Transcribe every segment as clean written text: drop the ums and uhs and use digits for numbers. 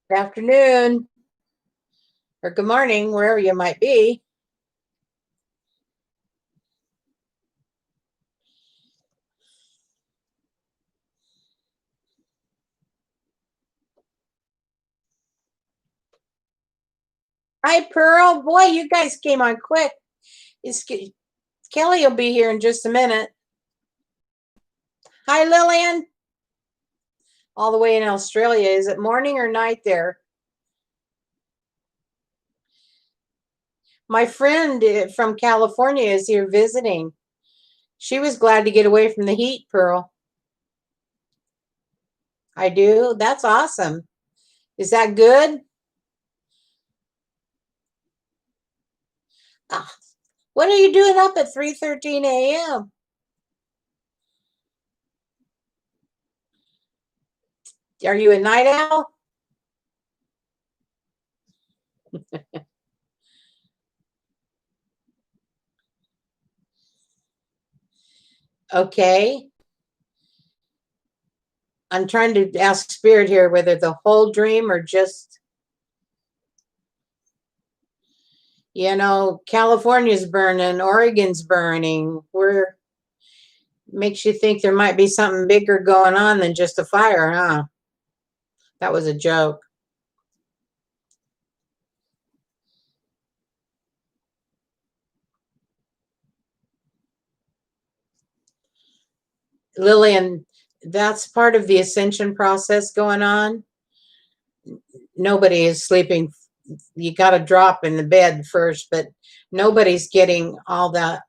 Good afternoon or good morning, wherever you might be. Hi, Pearl. Boy, you guys came on quick. Kelly will be here in just a minute. Hi, Lillian. All the way in Australia. Is it morning or night there? My friend from California is here visiting. She was glad to get away from the heat, Pearl. I do. That's awesome. Is that good? Ah, what are you doing up at 3:13 a.m.? Are you a night owl? Okay. I'm trying to ask Spirit here whether the whole dream or just, California's burning, Oregon's burning. Makes you think there might be something bigger going on than just a fire, huh? That was a joke. Lillian, that's part of the ascension process going on. Nobody is sleeping. You got to drop in the bed first, but nobody's getting all the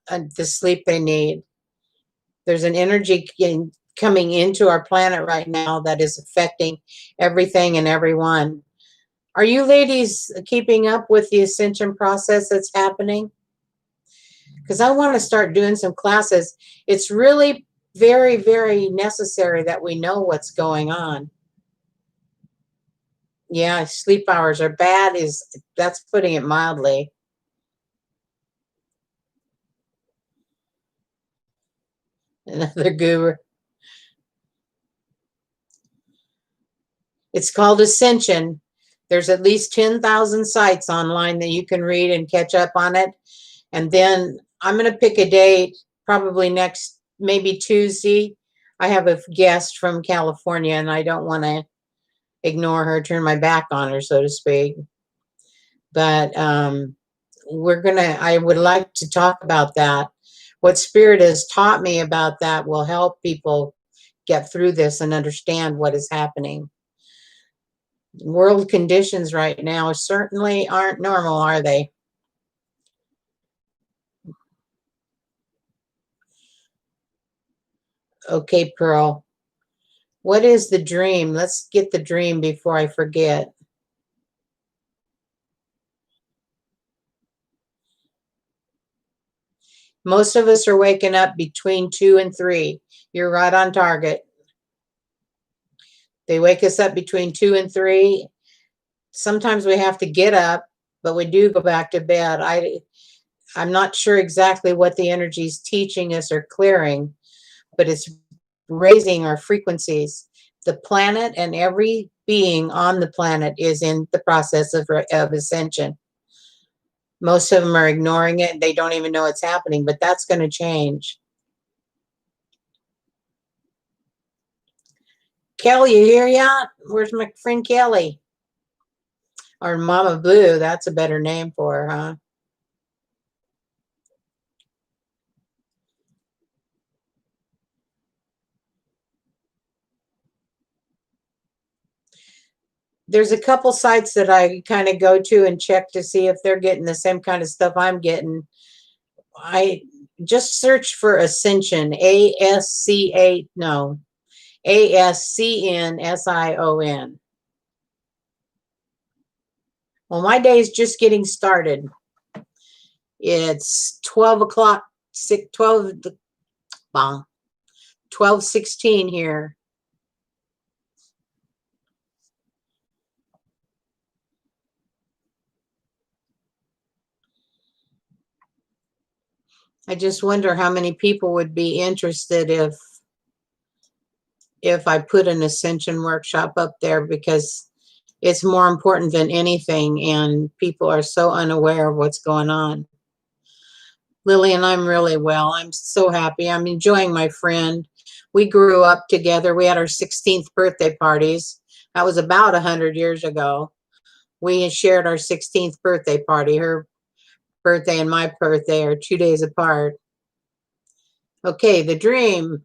sleep they need. There's an energy coming into our planet right now that is affecting everything and everyone. Are you ladies keeping up with the ascension process that's happening? Because I want to start doing some classes. It's really very, very necessary that we know what's going on. Yeah, sleep hours are bad, that's putting it mildly. Another guru. It's called Ascension. There's at least 10,000 sites online that you can read and catch up on it. And then I'm going to pick a date, probably maybe Tuesday. I have a guest from California and I don't want to ignore her, turn my back on her, so to speak. But I would like to talk about that. What Spirit has taught me about that will help people get through this and understand what is happening. World conditions right now certainly aren't normal, are they? Okay, Pearl. What is the dream? Let's get the dream before I forget. Most of us are waking up between 2 and 3. You're right on target. They wake us up between 2 and 3. Sometimes we have to get up, but we do go back to bed. I'm not sure exactly what the energy is teaching us or clearing, but it's raising our frequencies. The planet and every being on the planet is in the process of ascension. Most of them are ignoring it. They don't even know it's happening, but that's going to change. Kelly, you here yet? Where's my friend Kelly? Or Mama Blue, that's a better name for her, huh? There's a couple sites that I kind of go to and check to see if they're getting the same kind of stuff I'm getting. I just search for Ascension, ASCNSION. Well, my day is just getting started. It's 12 o'clock, 12:16 here. I just wonder how many people would be interested if I put an ascension workshop up there, because it's more important than anything, and people are so unaware of what's going on. Lillian, I'm really well. I'm so happy. I'm enjoying my friend. We grew up together. We had our 16th birthday parties. That was about 100 years ago. We shared our 16th birthday party. Her birthday and my birthday are 2 days apart. Okay, the dream.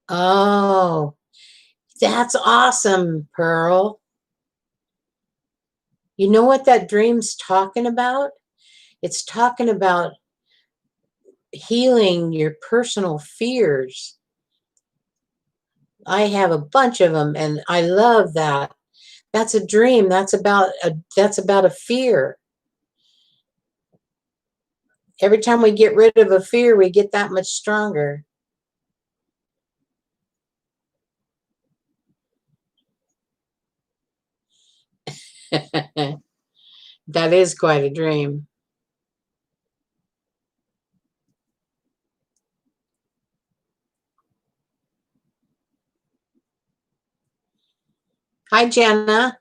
Oh, that's awesome, Pearl. You know what that dream's talking about? It's talking about healing your personal fears. I have a bunch of them, and I love that. That's a dream. That's about a fear. Every time we get rid of a fear, we get that much stronger. That is quite a dream. Hi, Jenna.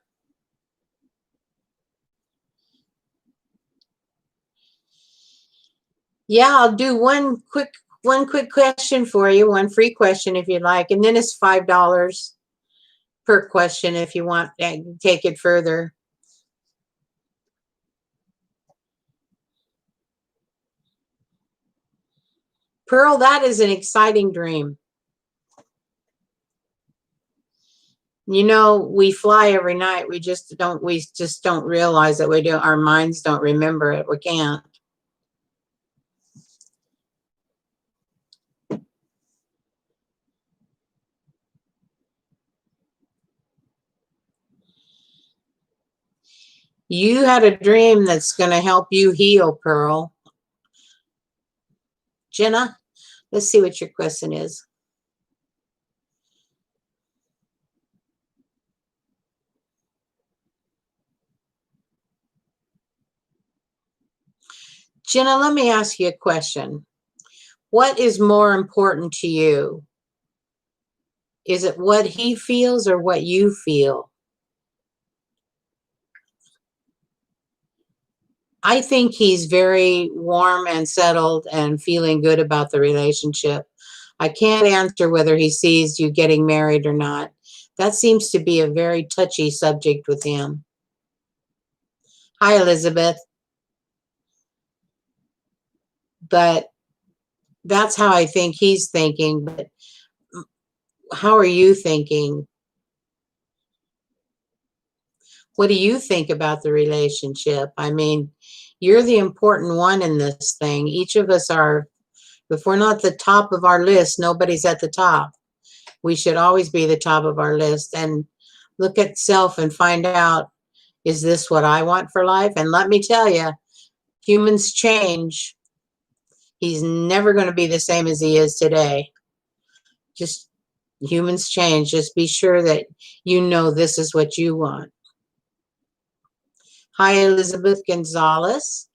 Yeah, I'll do one quick question for you, one free question if you'd like, and then it's $5 per question if you want to take it further. Pearl, that is an exciting dream. You know, we fly every night. We just don't realize that we do. Our minds don't remember it. We can't. You had a dream that's going to help you heal, Pearl. Jenna, let's see what your question is. Jenna, let me ask you a question. What is more important to you? Is it what he feels or what you feel? I think he's very warm and settled and feeling good about the relationship. I can't answer whether he sees you getting married or not. That seems to be a very touchy subject with him. Hi, Elizabeth. But that's how I think he's thinking. But how are you thinking? What do you think about the relationship? I mean, you're the important one in this thing. Each of us are, if we're not the top of our list, nobody's at the top. We should always be the top of our list and look at self and find out, is this what I want for life? And let me tell you, humans change. He's never going to be the same as he is today. Just humans change. Just be sure that you know this is what you want. Hi, Elizabeth Gonzalez.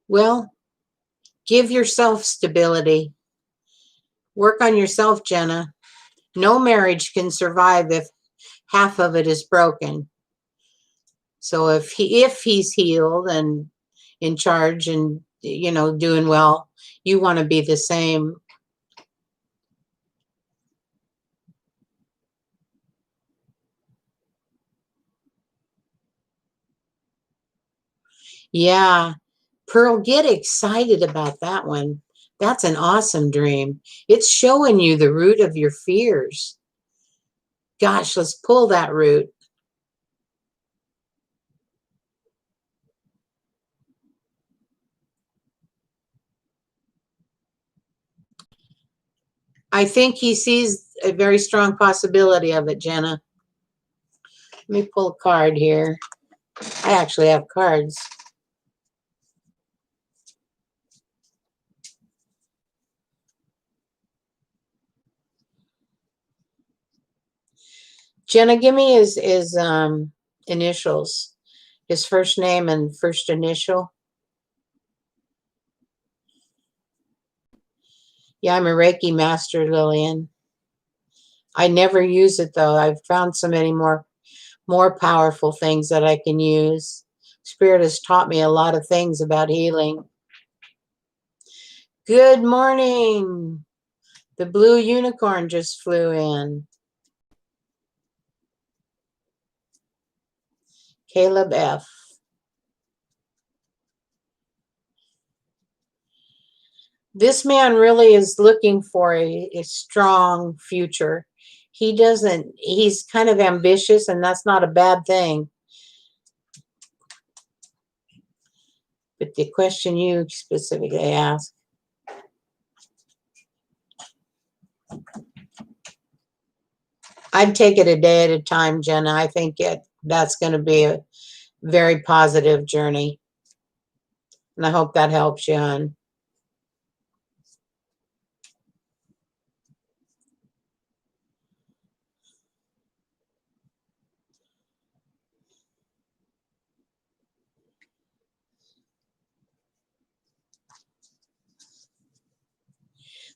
Well, give yourself stability. Work on yourself, Jenna. No marriage can survive if half of it is broken. So if he's healed and in charge and doing well, you want to be the same. Yeah. Pearl, get excited about that one. That's an awesome dream. It's showing you the root of your fears. Gosh, let's pull that root. I think he sees a very strong possibility of it, Jenna. Let me pull a card here. I actually have cards. Jenna, give me his initials, his first name and first initial. Yeah, I'm a Reiki master, Lillian. I never use it though. I've found so many more powerful things that I can use. Spirit has taught me a lot of things about healing. Good morning. The blue unicorn just flew in. Caleb F. This man really is looking for a strong future. He's kind of ambitious, and that's not a bad thing. But the question you specifically asked, I'd take it a day at a time, Jenna. I think that's going to be a very positive journey. And I hope that helps you, hon.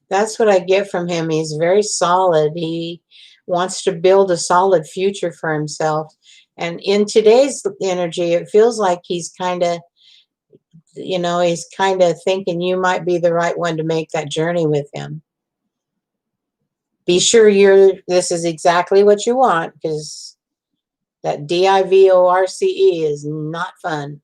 That's what I get from him. He's very solid. He wants to build a solid future for himself. And in today's energy, it feels like he's kind of, he's kind of thinking you might be the right one to make that journey with him. Be sure this is exactly what you want, because that DIVORCE is not fun.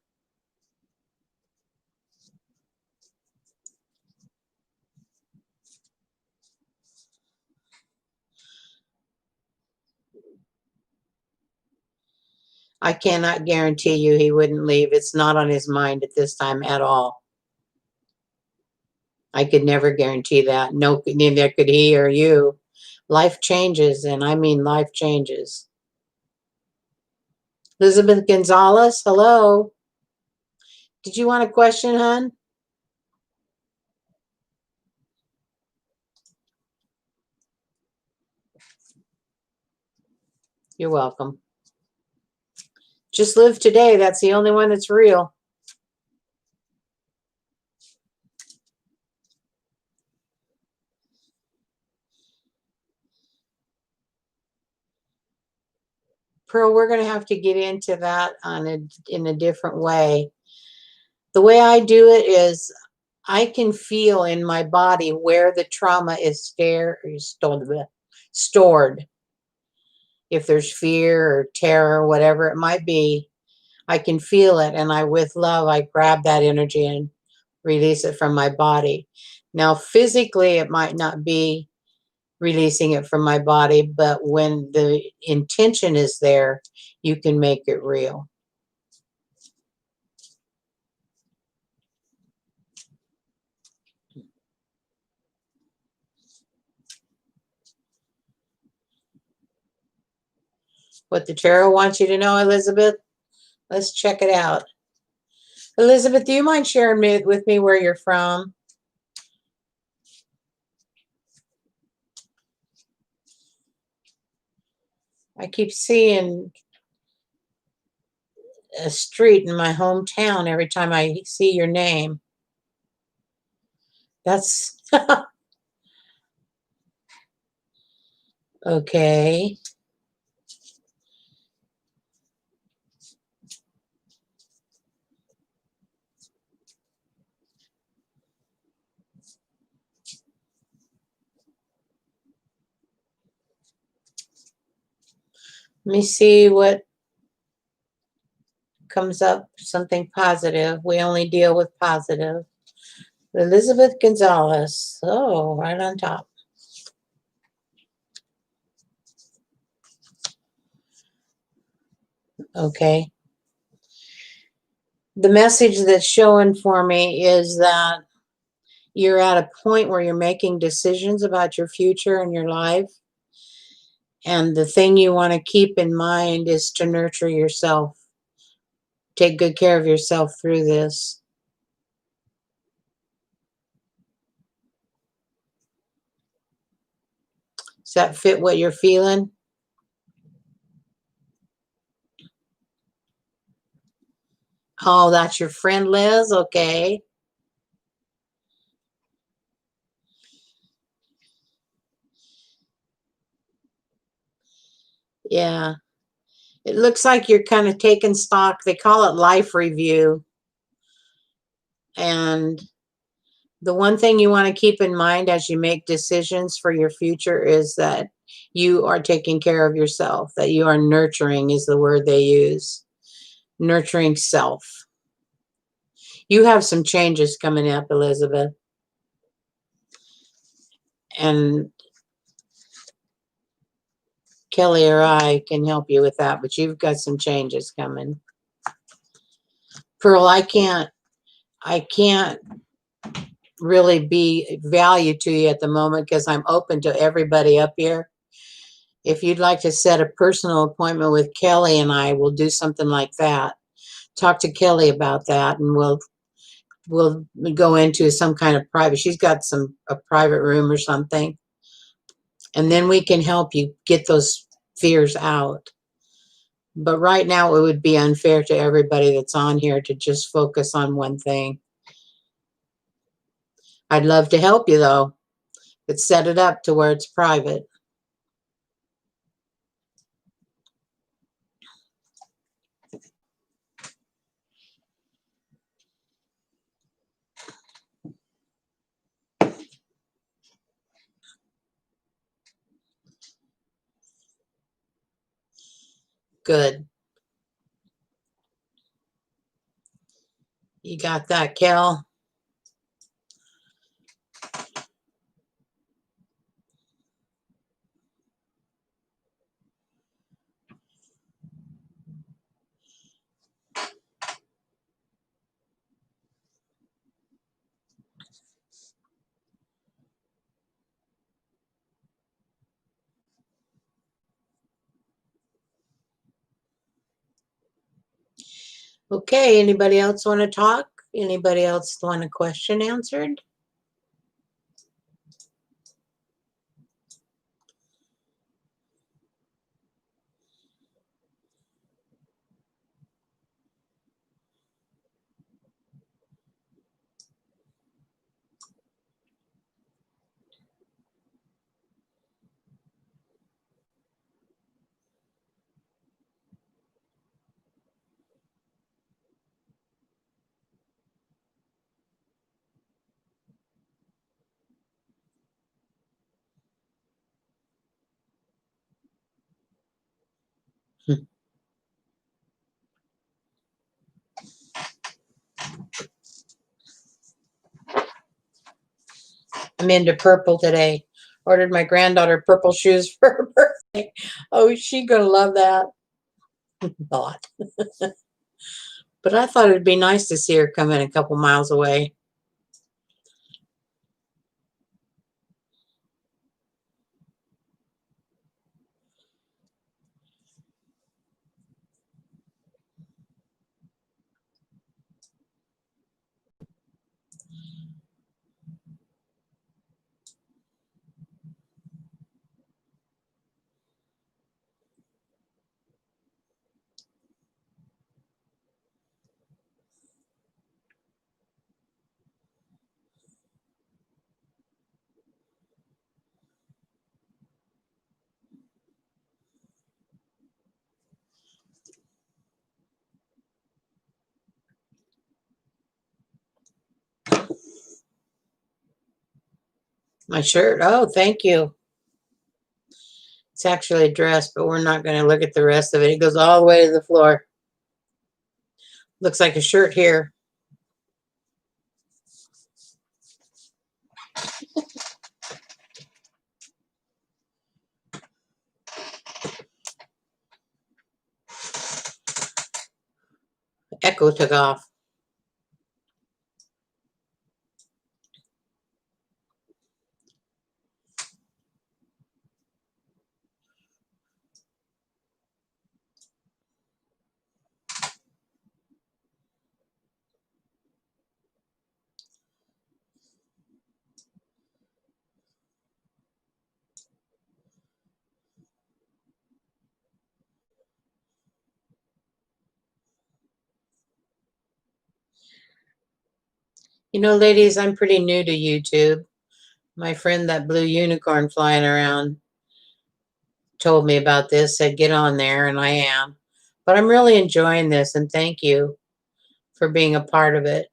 I cannot guarantee you he wouldn't leave. It's not on his mind at this time at all. I could never guarantee that. No, neither could he or you. Life changes, and I mean life changes. Elizabeth Gonzalez, hello. Did you want a question, hon? You're welcome. Just live today. That's the only one that's real. Pearl, we're going to have to get into that in a different way. The way I do it is I can feel in my body where the trauma is stored. If there's fear or terror, whatever it might be, I can feel it. And with love, I grab that energy and release it from my body. Now, physically, it might not be releasing it from my body, but when the intention is there, you can make it real. What the tarot wants you to know, Elizabeth? Let's check it out. Elizabeth, do you mind sharing with me where you're from? I keep seeing a street in my hometown every time I see your name. That's okay. Let me see what comes up. Something positive. We only deal with positive. Elizabeth Gonzalez. Oh, right on top. Okay. The message that's showing for me is that You're at a point where you're making decisions about your future and your life. And the thing you want to keep in mind is to nurture yourself. Take good care of yourself through this. Does that fit what you're feeling? Oh, that's your friend Liz? Okay. Yeah. It looks like you're kind of taking stock. They call it life review. And the one thing you want to keep in mind as you make decisions for your future is that you are taking care of yourself, that you are nurturing, is the word they use. Nurturing self. You have some changes coming up, Elizabeth. And Kelly or I can help you with that, but you've got some changes coming. Pearl, I can't really be value to you at the moment because I'm open to everybody up here. If you'd like to set a personal appointment with Kelly and I, we'll do something like that. Talk to Kelly about that, and we'll go into some kind of private. She's got a private room or something, and then we can help you get those fears out. But right now, it would be unfair to everybody that's on here to just focus on one thing. I'd love to help you though, but set it up to where it's private. Good. You got that, Kel? Okay, anybody else want to talk? Anybody else want a question answered? I'm into purple today. Ordered my granddaughter purple shoes for her birthday. Oh, she gonna love that. Thought. But I thought it'd be nice to see her come in a couple miles away. My shirt. Oh, thank you. It's actually a dress, but we're not going to look at the rest of it. It goes all the way to the floor. Looks like a shirt here. Echo took off. You know, ladies, I'm pretty new to YouTube. My friend, that blue unicorn flying around, told me about this, said get on there, and I am. But I'm really enjoying this, and thank you for being a part of it.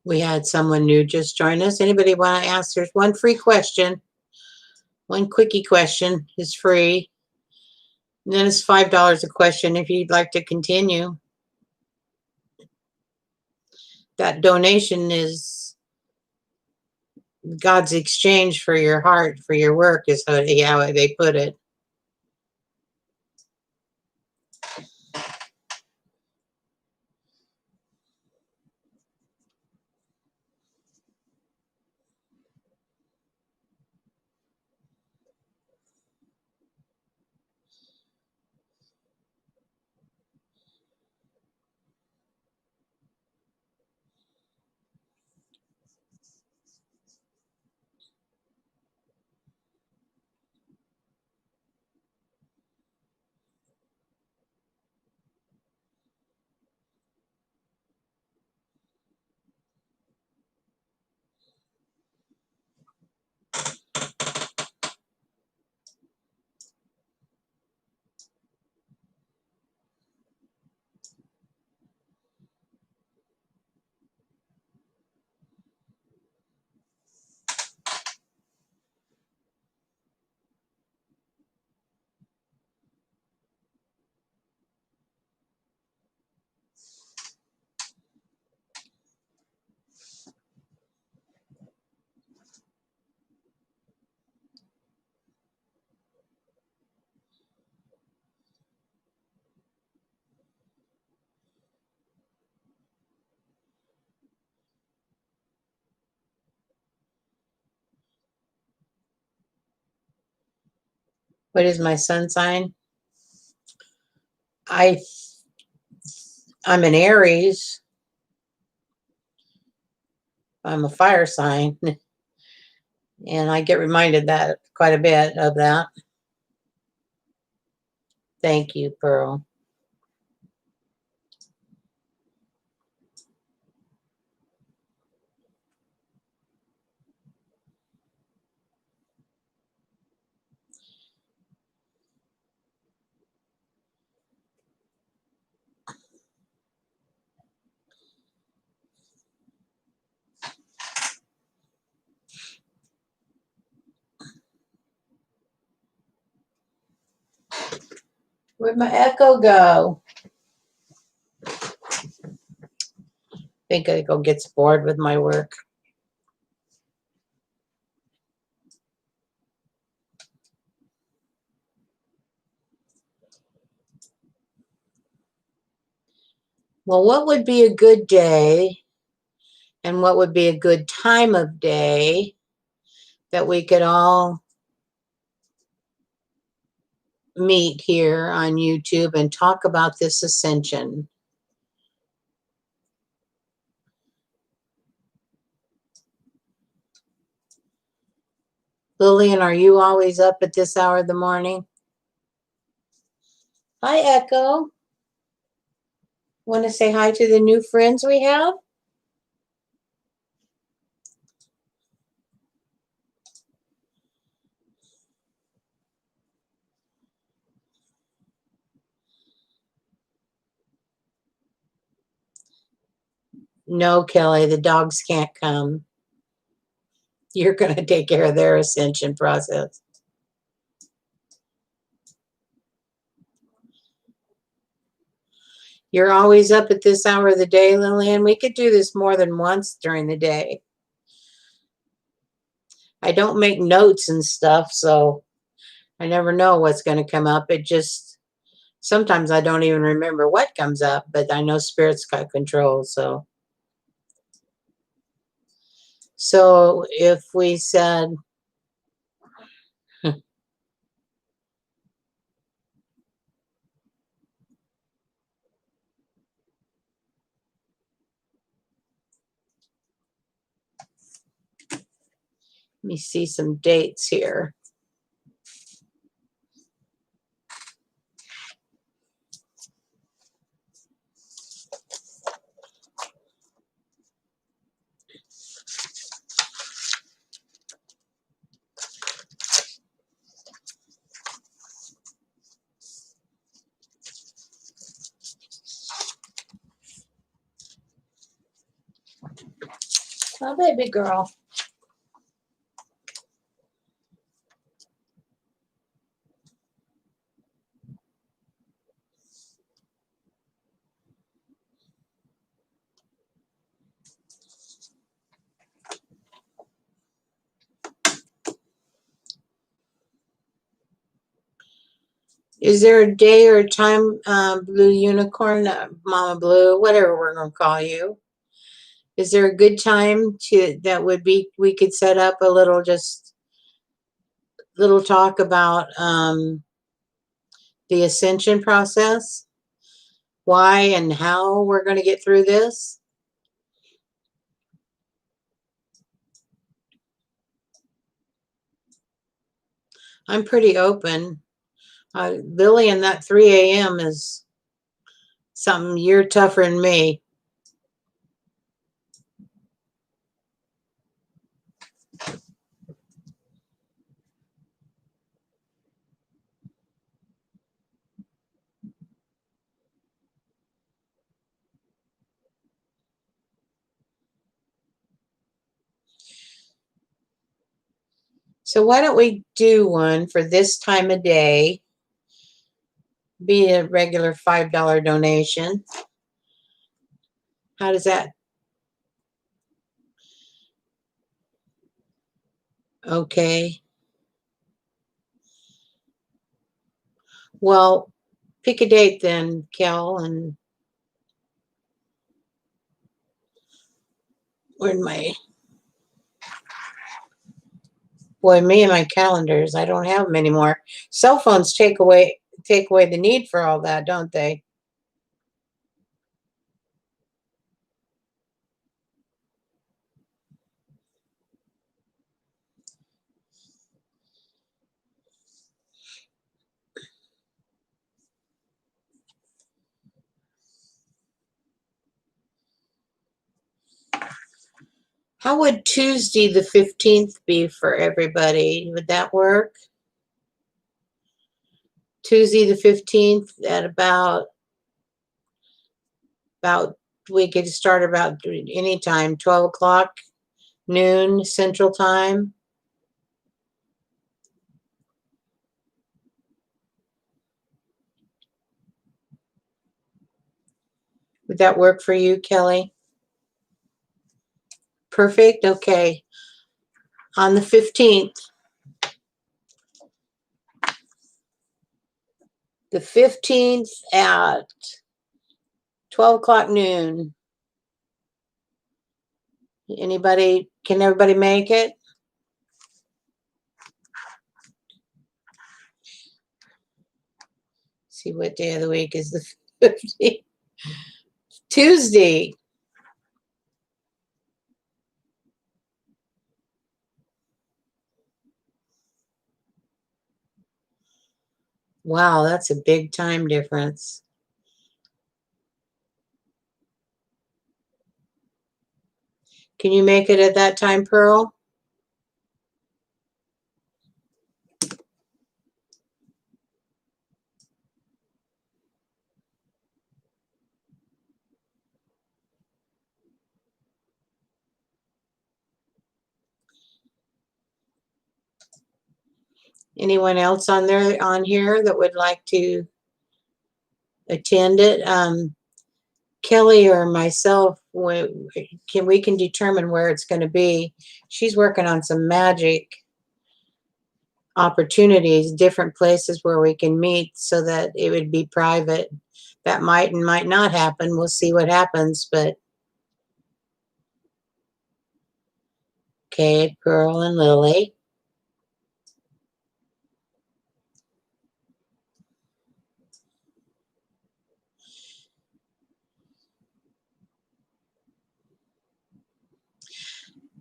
We had someone new just join us. Anybody want to ask? There's one free question. One quickie question is free. And then it's $5 a question if you'd like to continue. That donation is God's exchange for your heart, for your work, is how they put it. What is my sun sign? I'm an Aries. I'm a fire sign. And I get reminded that quite a bit of that. Thank you, Pearl. Where'd my echo go? I think Echo gets bored with my work. Well, what would be a good day and what would be a good time of day that we could all meet here on YouTube and talk about this ascension? Lillian, are you always up at this hour of the morning? Hi, Echo. Want to say hi to the new friends we have? No, Kelly, the dogs can't come. You're going to take care of their ascension process. You're always up at this hour of the day, Lillian. We could do this more than once during the day. I don't make notes and stuff, so I never know what's going to come up. It just, sometimes I don't even remember what comes up, but I know Spirit's got control, so. So if we said, let me see some dates here. Oh, baby girl. Is there a day or a time, Blue Unicorn, Mama Blue, whatever we're going to call you? Is there a good time that would be, we could set up a little, just little talk about the ascension process? Why and how we're going to get through this? I'm pretty open. Lily, and that 3 a.m. is something, you're tougher than me. So why don't we do one for this time of day? Be a regular $5 donation. How does that? Okay. Well, pick a date then, Kel, and where'd my, boy, me and my calendars, I don't have them anymore. Cell phones take away the need for all that, don't they? How would Tuesday the 15th be for everybody? Would that work? Tuesday the 15th at about we could start about any time, 12 o'clock, noon Central Time. Would that work for you, Kelly? Perfect. Okay. On the 15th. The 15th at 12 o'clock noon. Anybody, can everybody make it? See what day of the week is the 15th. Tuesday. Wow, that's a big time difference. Can you make it at that time, Pearl? Anyone else on here that would like to attend it? Kelly or myself, we can determine where it's going to be. She's working on some magic opportunities, different places where we can meet so that it would be private. That might and might not happen. We'll see what happens, but okay, Pearl and Lily.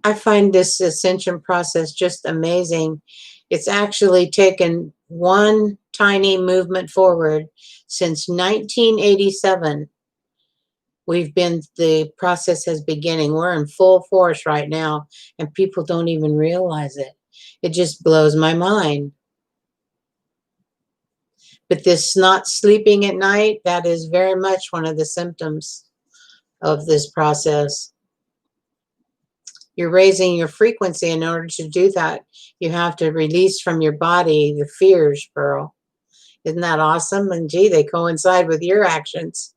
I find this ascension process just amazing. It's actually taken one tiny movement forward since 1987. The process has beginning. We're in full force right now, and people don't even realize it. It just blows my mind. But this not sleeping at night, that is very much one of the symptoms of this process. You're raising your frequency. In order to do that, you have to release from your body the fears, Pearl. Isn't that awesome? And gee, they coincide with your actions.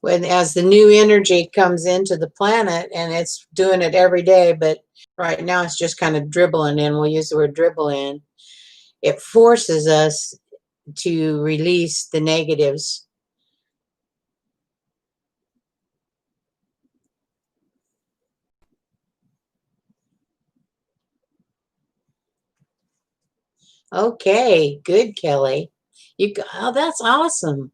As the new energy comes into the planet, and it's doing it every day, but right now it's just kind of dribbling in. We'll use the word dribble in. It forces us to release the negatives. Okay, good, Kelly. Oh, that's awesome.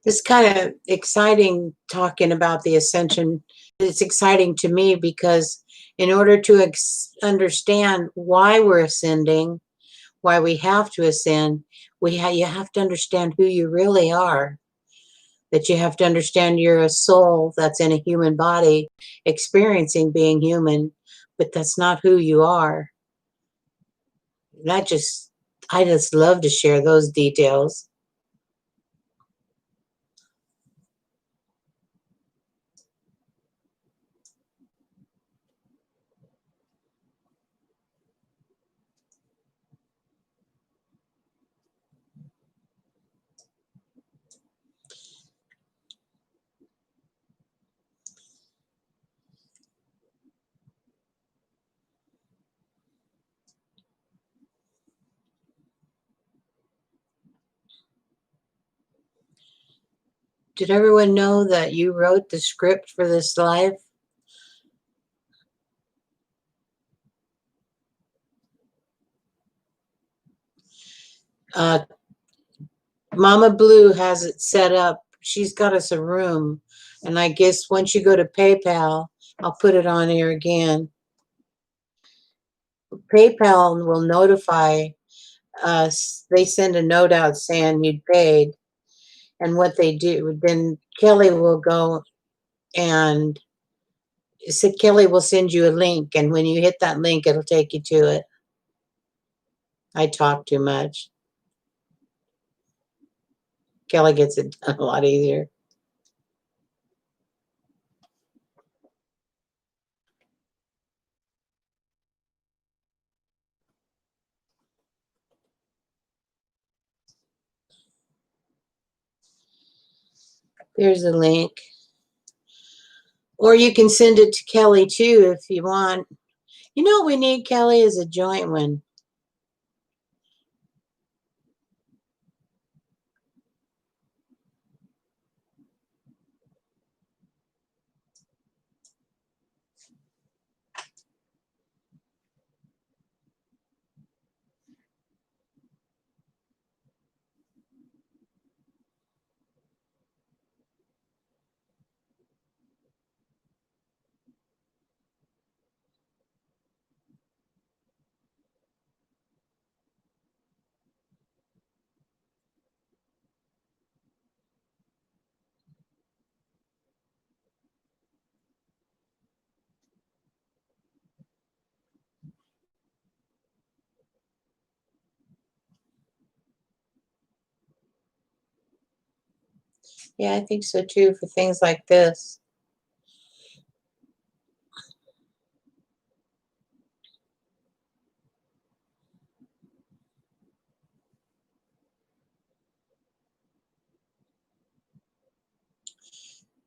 It's kind of exciting talking about the ascension. It's exciting to me because in order to understand why we're ascending, why we have to ascend, you have to understand who you really are. That you have to understand you're a soul that's in a human body, experiencing being human, but that's not who you are. That just, I just love to share those details. Did everyone know that you wrote the script for this live? Uh, Mama Blue has it set up. She's got us a room. And I guess once you go to PayPal, I'll put it on here again. PayPal will notify us. They send a note out saying you'd paid. And what they do, then Kelly will go and Kelly will send you a link. And when you hit that link, it'll take you to it. I talk too much. Kelly gets it done a lot easier. There's a link. Or you can send it to Kelly too if you want. You know what we need, Kelly, is a joint one. Yeah, I think so too for things like this.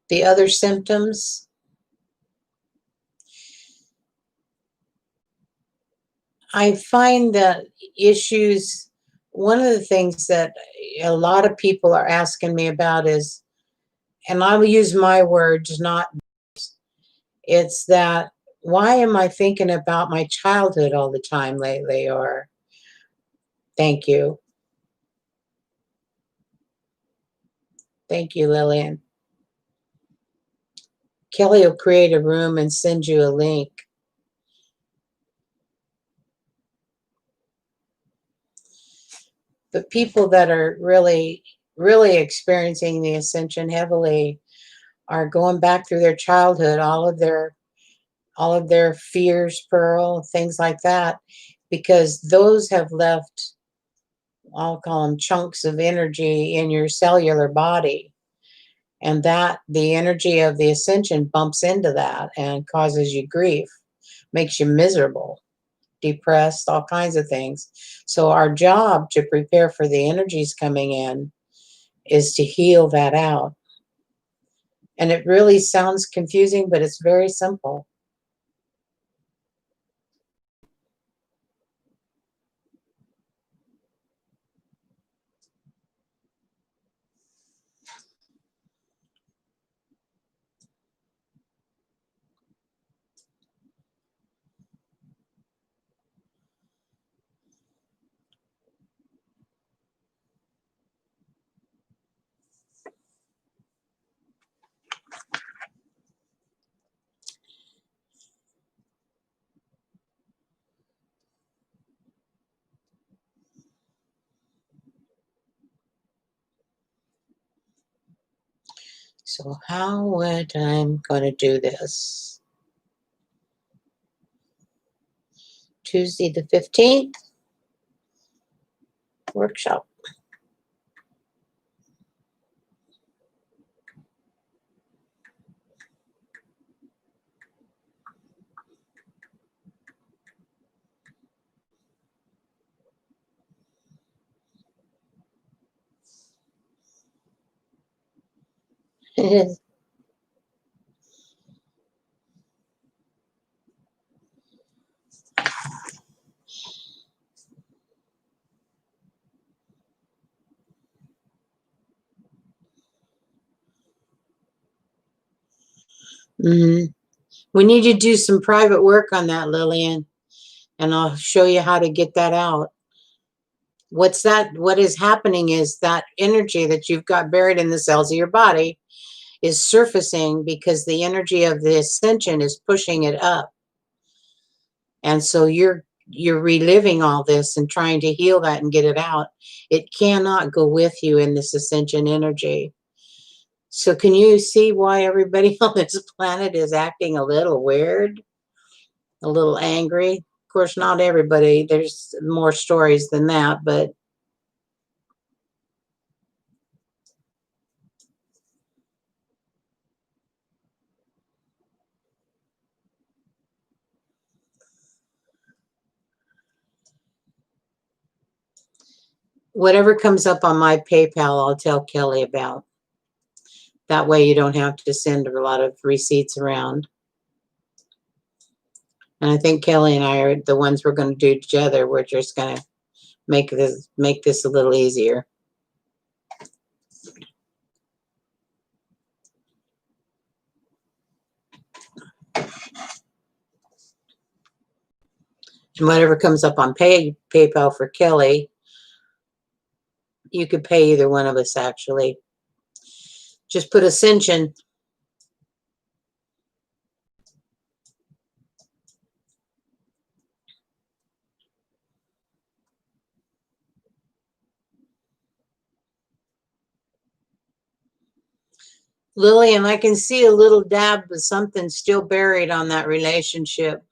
The other symptoms, I find that issues, one of the things that a lot of people are asking me about is, and I will use my words, not, it's that why am I thinking about my childhood all the time lately? Or thank you. Thank you, Lillian. Kelly will create a room and send you a link. But people that are really, really experiencing the ascension heavily are going back through their childhood, all of their fears, Pearl, things like that, because those have left, I'll call them chunks of energy in your cellular body. And that the energy of the ascension bumps into that and causes you grief, makes you miserable, depressed, all kinds of things. So our job to prepare for the energies coming in is to heal that out. And it really sounds confusing, but it's very simple. So how would I'm going to do this? Tuesday the 15th, workshop. Mm-hmm. We need to do some private work on that, Lillian, and I'll show you how to get that out. What is happening is that energy that you've got buried in the cells of your body is surfacing because the energy of the ascension is pushing it up. And so you're reliving all this and trying to heal that and get it out. It cannot go with you in this ascension energy. So can you see why everybody on this planet is acting a little weird, a little angry? Of course, not everybody. There's more stories than that, but whatever comes up on my PayPal, I'll tell Kelly about. That way you don't have to send a lot of receipts around. And I think Kelly and I are the ones we're going to do together. We're just going to make this a little easier. And whatever comes up on PayPal for Kelly, you could pay either one of us, actually. Just put Ascension. Lillian, I can see a little dab of something still buried on that relationship.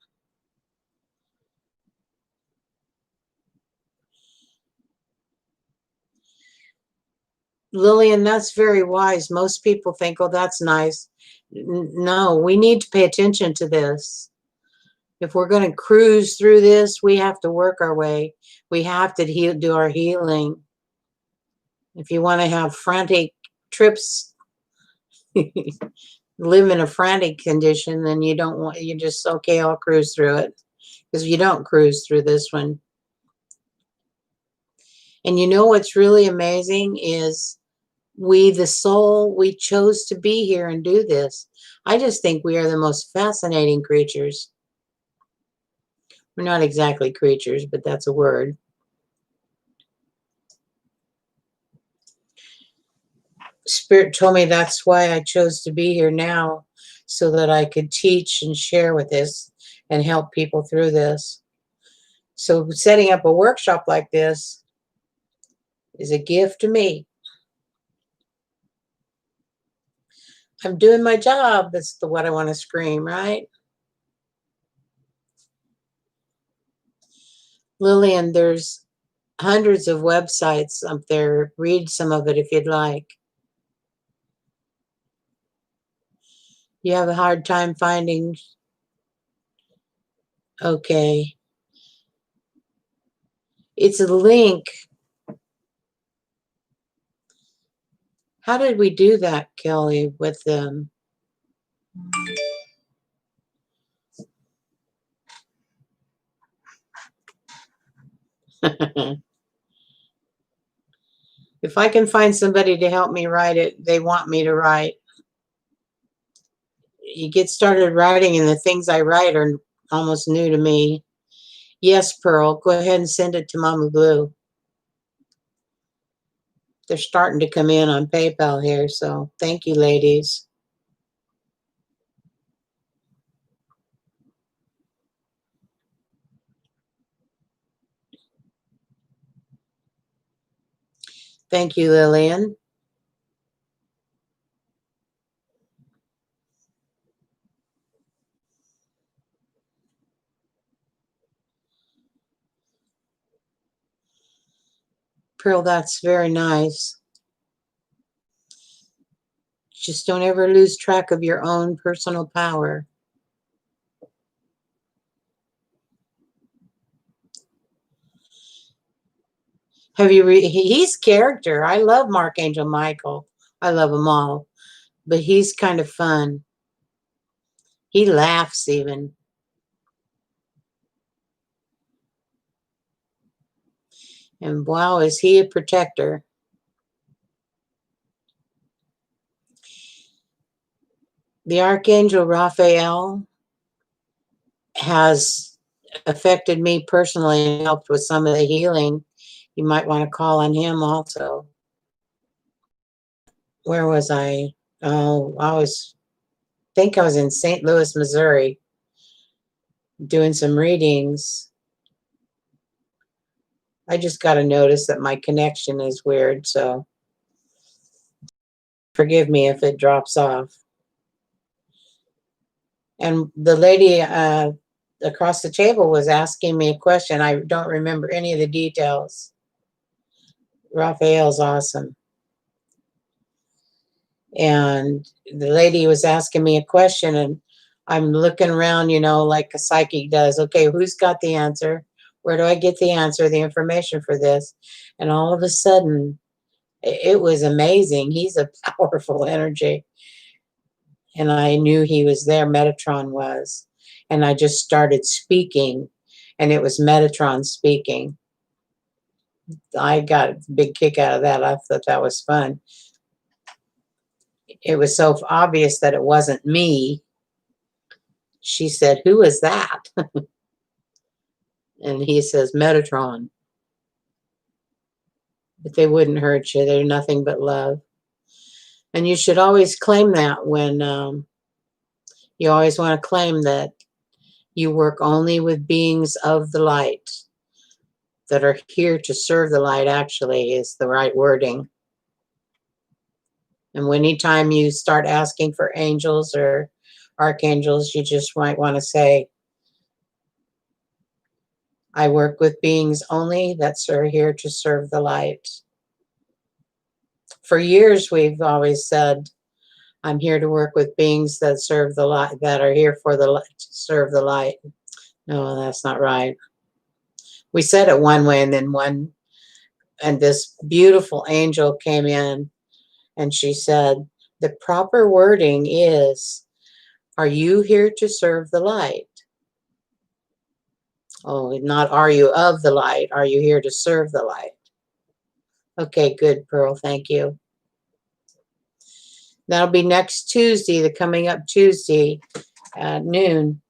Lillian, that's very wise. Most people think, oh, that's nice. No, we need to pay attention to this. If we're going to cruise through this, we have to work our way. We have to do our healing. If you want to have frantic trips, live in a frantic condition, then you don't want, you just, okay, I'll cruise through it. Because you don't cruise through this one. And you know what's really amazing is we, the soul, we chose to be here and do this. I just think we are the most fascinating creatures. We're not exactly creatures, but that's a word. Spirit told me that's why I chose to be here now, so that I could teach and share with this and help people through this. So setting up a workshop like this is a gift to me. I'm doing my job. That's what I want to scream, right? Lillian, there's hundreds of websites up there. Read some of it if you'd like. You have a hard time finding? Okay. It's a link. How did we do that, Kelly, with them? If I can find somebody to help me write it, they want me to write. You get started writing, and the things I write are almost new to me. Yes, Pearl, go ahead and send it to Mama Blue. They're starting to come in on PayPal here, so thank you, ladies. Thank you, Lillian. Pearl, that's very nice. Just don't ever lose track of your own personal power. Have you he's character. I love Archangel Michael. I love them all. But he's kind of fun. He laughs even. And wow, is he a protector. The Archangel Raphael has affected me personally and helped with some of the healing. You might want to call on him also. Where was I? Oh, think I was in St. Louis, Missouri, doing some readings. I just got a notice that my connection is weird, so forgive me if it drops off. And the lady across the table was asking me a question. I don't remember any of the details. Raphael's awesome. And the lady was asking me a question, and I'm looking around, like a psychic does. Okay, who's got the answer? Where do I get the answer, the information for this? And all of a sudden, it was amazing. He's a powerful energy. And I knew he was there. Metatron was. And I just started speaking, and it was Metatron speaking. I got a big kick out of that. I thought that was fun. It was so obvious that it wasn't me. She said, "Who is that?" And he says, "Metatron." But they wouldn't hurt you. They're nothing but love. And you should always claim that when you always want to claim that you work only with beings of the light that are here to serve the light, actually, is the right wording. And anytime you start asking for angels or archangels, you just might want to say, I work with beings only that are here to serve the light. For years, we've always said, I'm here to work with beings that serve the light, that are here for the light, to serve the light. No, that's not right. We said it one way, and then and this beautiful angel came in, and she said, the proper wording is, are you here to serve the light? Oh, not are you of the light? Are you here to serve the light? Okay, good, Pearl. Thank you. That'll be next Tuesday, the coming up Tuesday at noon.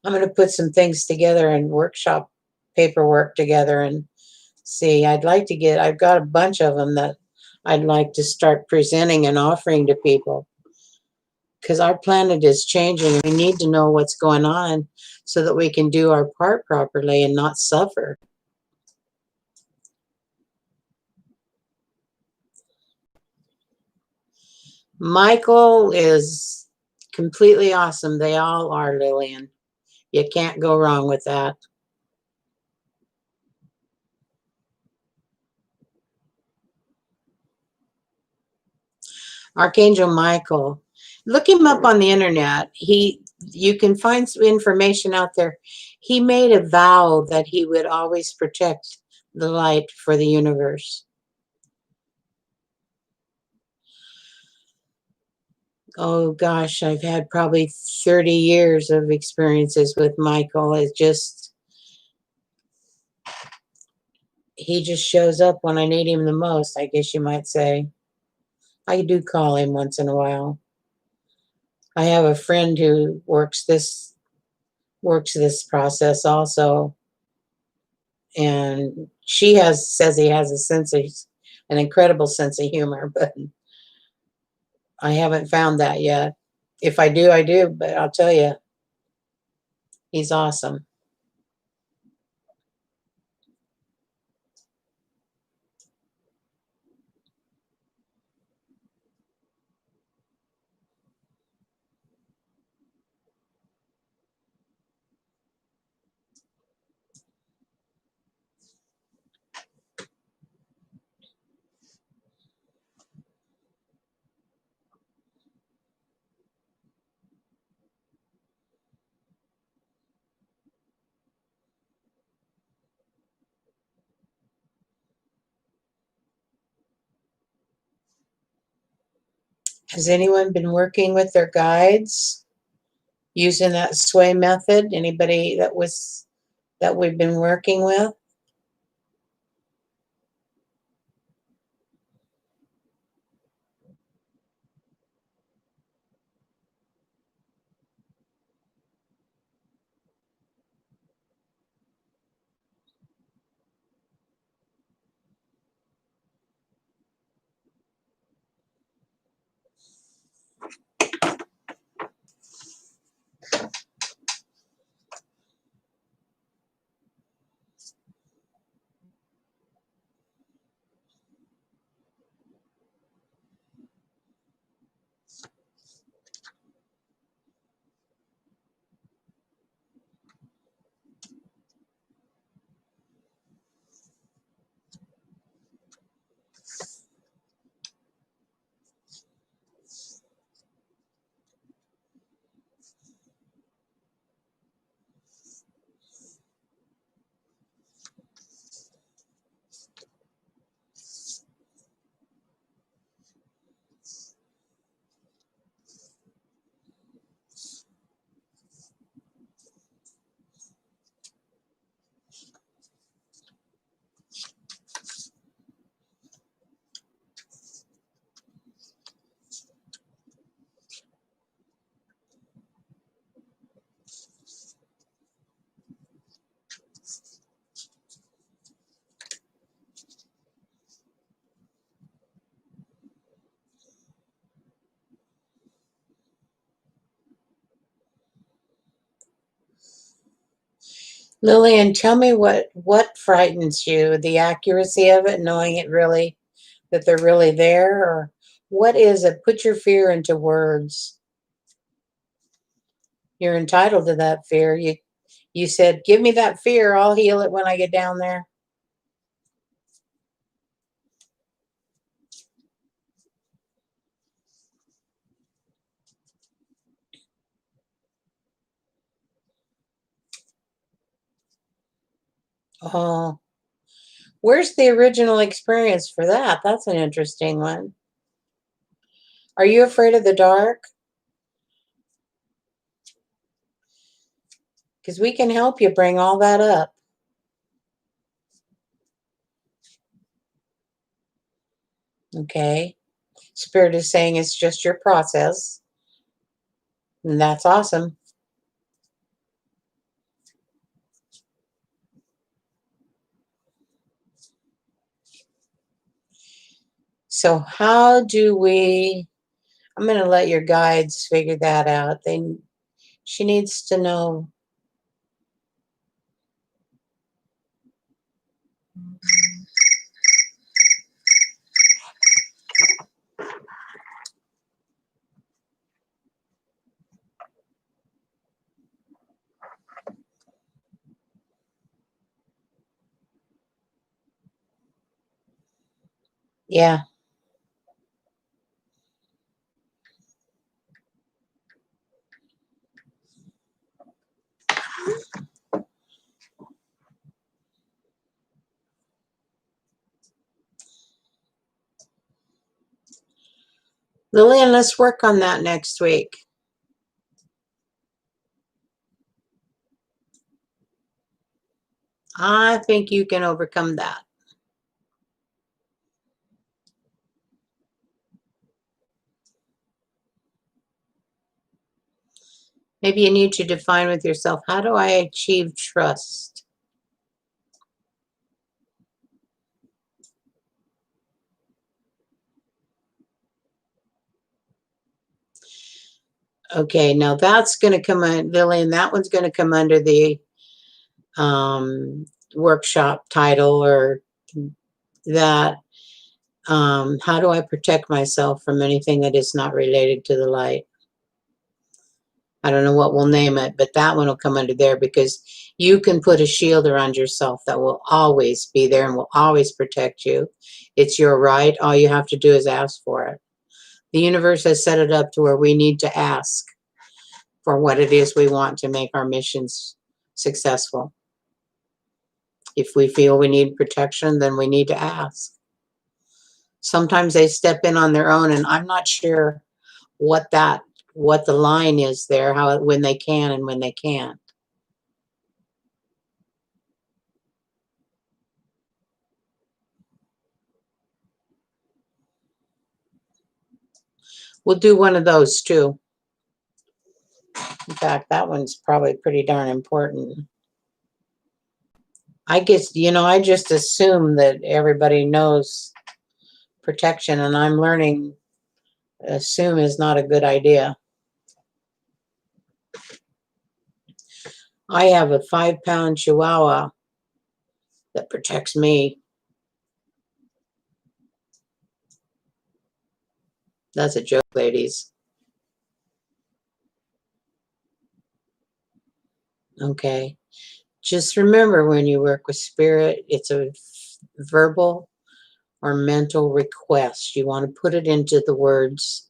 I'm going to put some things together and workshop paperwork together and see. I've got a bunch of them that I'd like to start presenting and offering to people, because our planet is changing. We need to know what's going on so that we can do our part properly and not suffer. Michael is completely awesome. They all are, Lillian. You can't go wrong with that. Archangel Michael. Look him up on the internet. You can find some information out there. He made a vow that he would always protect the light for the universe. Oh gosh, I've had probably 30 years of experiences with Michael. He just shows up when I need him the most, I guess you might say. I do call him once in a while. I have a friend who works this process also, and says he has an incredible sense of humor, but I haven't found that yet. If I do, I do, but I'll tell you, he's awesome. Has anyone been working with their guides using that sway method? Anybody that we've been working with? Lillian, tell me what frightens you? The accuracy of it, knowing it really that they're really there, or what is it? Put your fear into words. You're entitled to that fear. You said, "Give me that fear. I'll heal it when I get down there." Oh, where's the original experience for that? That's an interesting one. Are you afraid of the dark? Because we can help you bring all that up. Okay. Spirit is saying it's just your process. And that's awesome. So how do we, I'm going to let your guides figure that out. She needs to know. Yeah. Lillian, let's work on that next week. I think you can overcome that. Maybe you need to define with yourself, how do I achieve trust? Okay, now that's going to come in, Lillian, that one's going to come under the workshop title, or that. How do I protect myself from anything that is not related to the light? I don't know what we'll name it, but that one will come under there, because you can put a shield around yourself that will always be there and will always protect you. It's your right. All you have to do is ask for it. The universe has set it up to where we need to ask for what it is we want to make our missions successful. If we feel we need protection, then we need to ask. Sometimes they step in on their own, and I'm not sure what the line is there, when they can and when they can't. We'll do one of those too. In fact, that one's probably pretty darn important. I guess, I just assume that everybody knows protection, and I'm learning assume is not a good idea. I have a 5-pound Chihuahua that protects me. That's a joke, ladies. Okay. Just remember, when you work with spirit, it's a verbal or mental request. You want to put it into the words.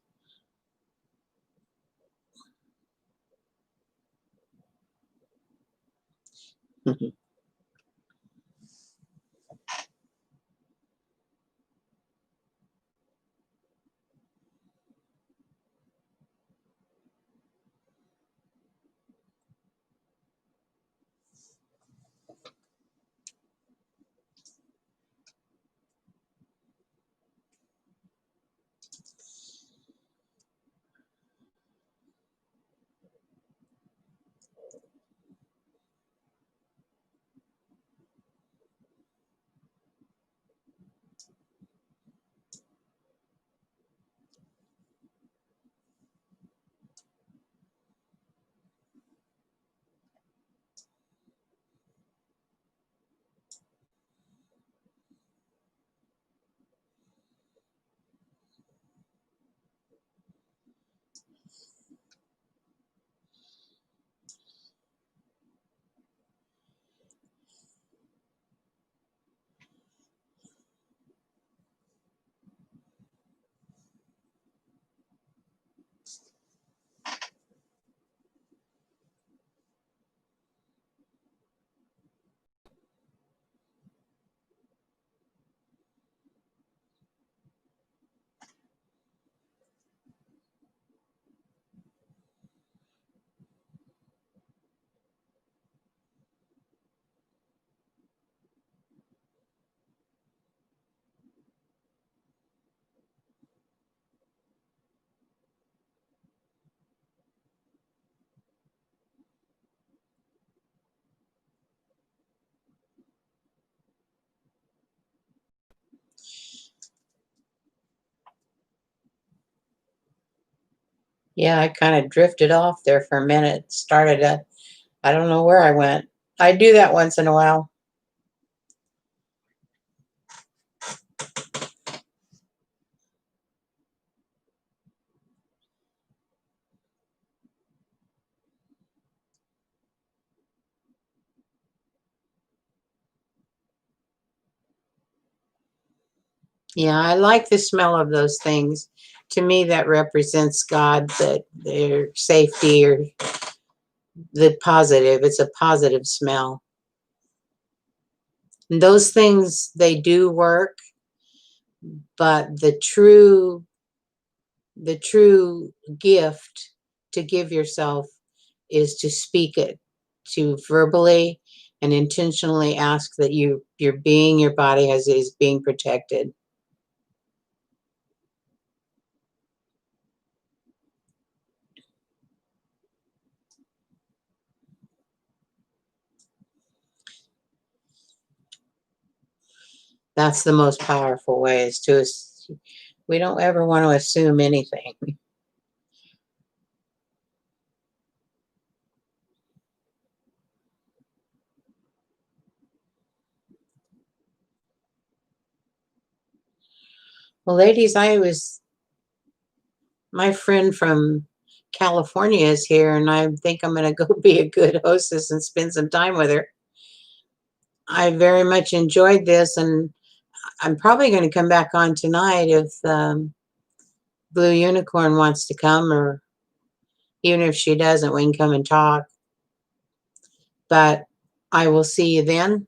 Yeah, I kind of drifted off there for a minute. I don't know where I went. I do that once in a while. Yeah, I like the smell of those things. To me, that represents God, that their safety or the positive. It's a positive smell. And those things, they do work, but the true gift to give yourself is to speak it, to verbally and intentionally ask that your body is being protected. That's the most powerful way, is we don't ever want to assume anything. Well, ladies, my friend from California is here, and I think I'm going to go be a good hostess and spend some time with her. I very much enjoyed this, and I'm probably going to come back on tonight if Blue Unicorn wants to come, or even if she doesn't, we can come and talk. But I will see you then,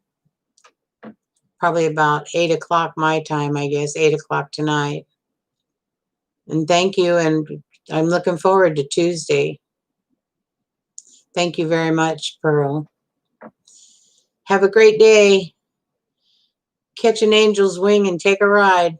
probably about 8 o'clock my time, I guess, 8 o'clock tonight. And thank you, and I'm looking forward to Tuesday. Thank you very much, Pearl. Have a great day. Catch an angel's wing and take a ride.